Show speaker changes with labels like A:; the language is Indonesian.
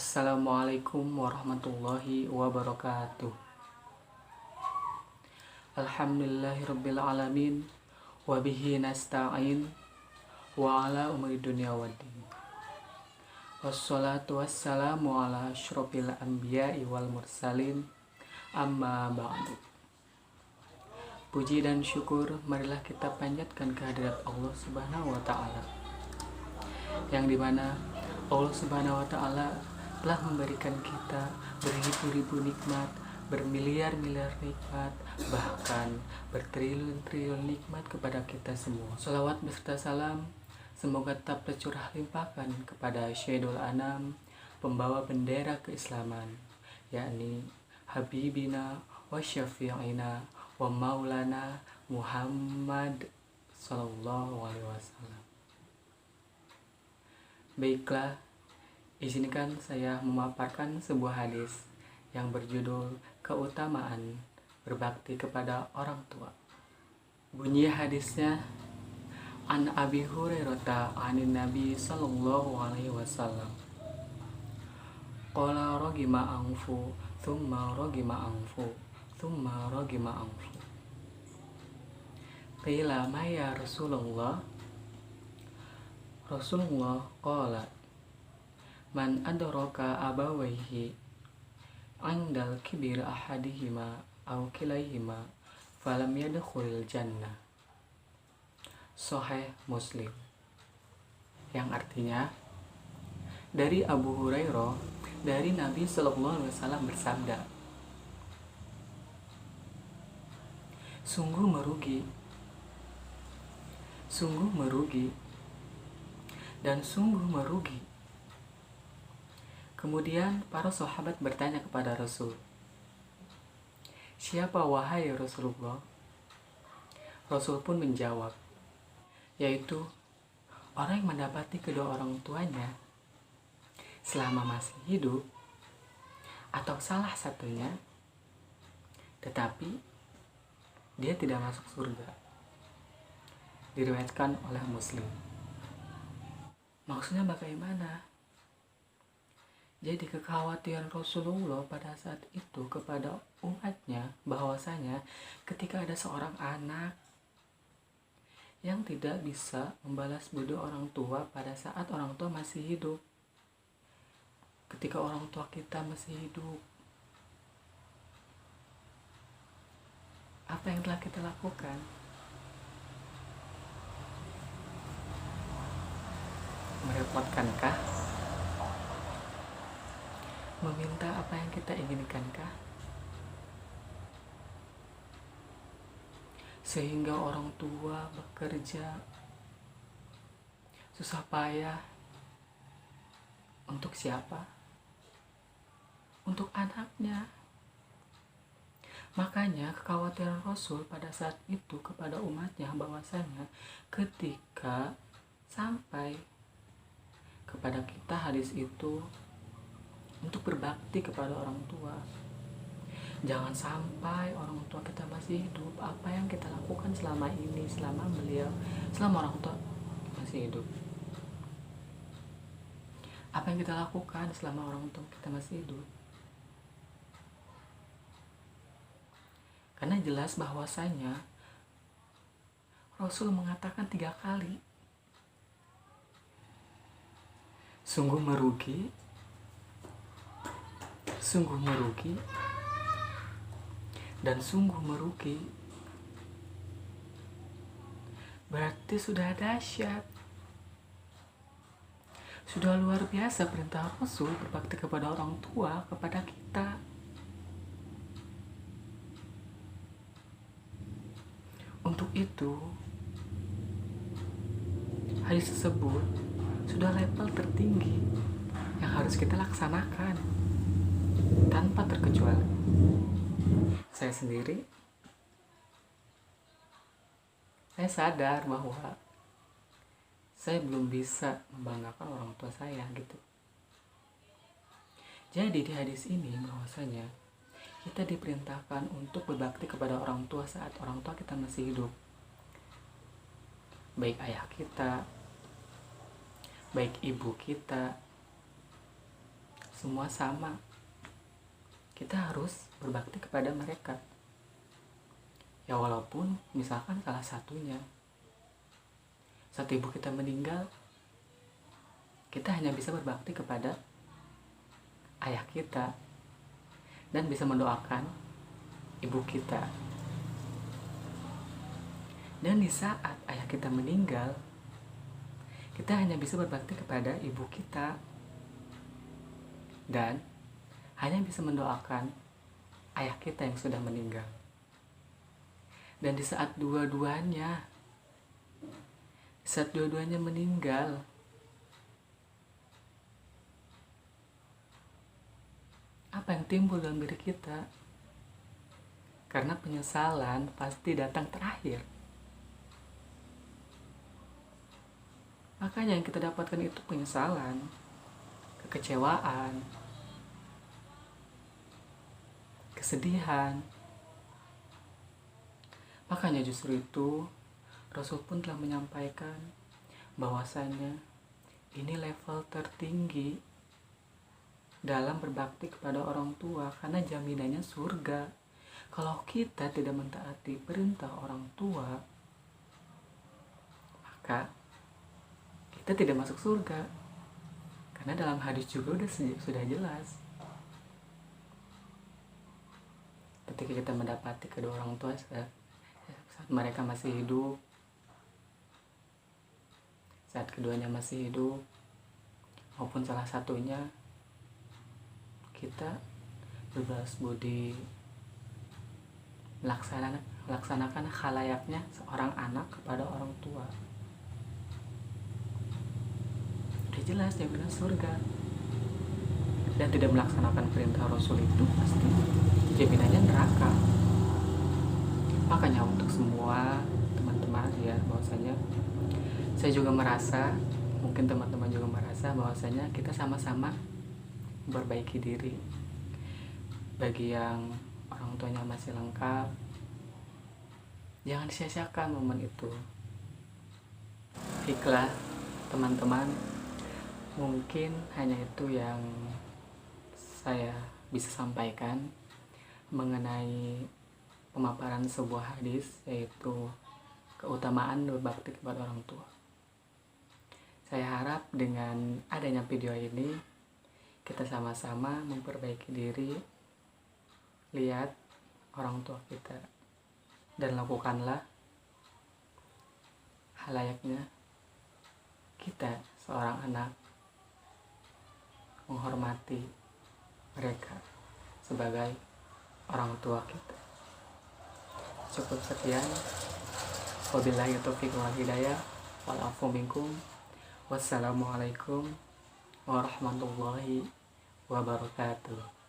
A: Assalamualaikum warahmatullahi wabarakatuh. Alhamdulillahirabbil alamin wa bihi nasta'in wa ala umuri dunya waddin. Wassalatu wassalamu ala asyrofil anbiya'i wal mursalin, amma ba'du. Puji dan syukur marilah kita panjatkan kehadirat Allah Subhanahu wa taala, yang dimana Allah Subhanahu wa taala telah memberikan kita beribu-ribu nikmat, bermiliar-miliar nikmat, bahkan bertriliun-triliun nikmat kepada kita semua. Salawat beserta salam semoga tetap tercurah limpahkan kepada Syekhul Anam, pembawa bendera keislaman, yakni Habibina wa Syafi'ina wa Maulana Muhammad sallallahu alaihi wasallam. Baiklah, izinkan saya memaparkan sebuah hadis yang berjudul keutamaan berbakti kepada orang tua. Bunyi hadisnya, An Abi Hurairah anin Nabi sallallahu alaihi wasallam. Qala ragima anfu, thumma ragima anfu, thumma ragima anfu. Qila ma ya Rasulullah? Rasulullah qala man adraka abawaihi indal kibir ahadihima aw kilaihima falam yadkhulil jannah. Sahih Muslim. Yang artinya, dari Abu Hurairah, dari Nabi sallallahu alaihi wasallam bersabda, sungguh merugi dan sungguh merugi. Kemudian para sahabat bertanya kepada Rasul, siapa wahai Rasulullah? Rasul pun menjawab, yaitu orang yang mendapati kedua orang tuanya selama masih hidup, atau salah satunya, tetapi dia tidak masuk surga. Diriwayatkan oleh Muslim. Maksudnya bagaimana? Jadi kekhawatiran Rasulullah pada saat itu kepada umatnya bahwasanya ketika ada seorang anak yang tidak bisa membalas budi orang tua pada saat orang tua masih hidup, ketika orang tua kita masih hidup, apa yang telah kita lakukan? Merepotkankah? Meminta apa yang kita inginkankah? Sehingga orang tua bekerja susah payah untuk siapa? Untuk anaknya. Makanya kekhawatiran Rasul pada saat itu kepada umatnya bahwasanya ketika sampai kepada kita hadis itu untuk berbakti kepada orang tua. Jangan sampai orang tua kita masih hidup, apa yang kita lakukan selama ini, selama orang tua masih hidup. Apa yang kita lakukan selama orang tua kita masih hidup? Karena jelas bahwasanya Rasul mengatakan 3 kali, sungguh merugi, dan sungguh merugi. Berarti sudah dahsyat, sudah luar biasa perintah Rasul berbakti kepada orang tua kepada kita. Untuk itu, hadis tersebut sudah level tertinggi yang harus kita laksanakan tanpa terkecuali. Saya sendiri, saya sadar bahwa saya belum bisa membanggakan orang tua saya gitu. Jadi di hadis ini bahwasanya kita diperintahkan untuk berbakti kepada orang tua saat orang tua kita masih hidup. Baik ayah kita, baik ibu kita, semua sama. Kita harus berbakti kepada mereka. Ya walaupun misalkan salah satunya, saat ibu kita meninggal, kita hanya bisa berbakti kepada ayah kita dan bisa mendoakan ibu kita. Dan di saat ayah kita meninggal, kita hanya bisa berbakti kepada ibu kita dan hanya bisa mendoakan ayah kita yang sudah meninggal. Dan di saat dua-duanya meninggal, apa yang timbul dalam diri kita? Karena penyesalan pasti datang terakhir. Makanya yang kita dapatkan itu penyesalan, kekecewaan, kesedihan. Makanya justru itu Rasul pun telah menyampaikan bahwasanya ini level tertinggi dalam berbakti kepada orang tua, karena jaminannya surga. Kalau kita tidak mentaati perintah orang tua, maka kita tidak masuk surga. Karena dalam hadis juga sudah jelas, ketika kita mendapati kedua orang tua saat mereka masih hidup, saat keduanya masih hidup maupun salah satunya, kita berbalas budi, melaksanakan khalayaknya seorang anak kepada orang tua. Udah jelas jaminan surga. Dan tidak melaksanakan perintah Rasul itu pasti jaminannya neraka. Makanya untuk semua teman-teman ya, bahwasanya saya juga merasa, mungkin teman-teman juga merasa bahwasanya kita sama-sama memperbaiki diri. Bagi yang orang tuanya masih lengkap, jangan sia-siakan momen itu. Baiklah teman-teman, mungkin hanya itu yang saya bisa sampaikan mengenai pemaparan sebuah hadis, yaitu keutamaan berbakti kepada orang tua. Saya harap dengan adanya video ini kita sama-sama memperbaiki diri, lihat orang tua kita, dan lakukanlah halayaknya kita seorang anak menghormati mereka sebagai orang tua kita. Cukup sekian. Wabillahi taufiq wal hidayah. Wal afu minkum. Wassalamualaikum warahmatullahi wabarakatuh.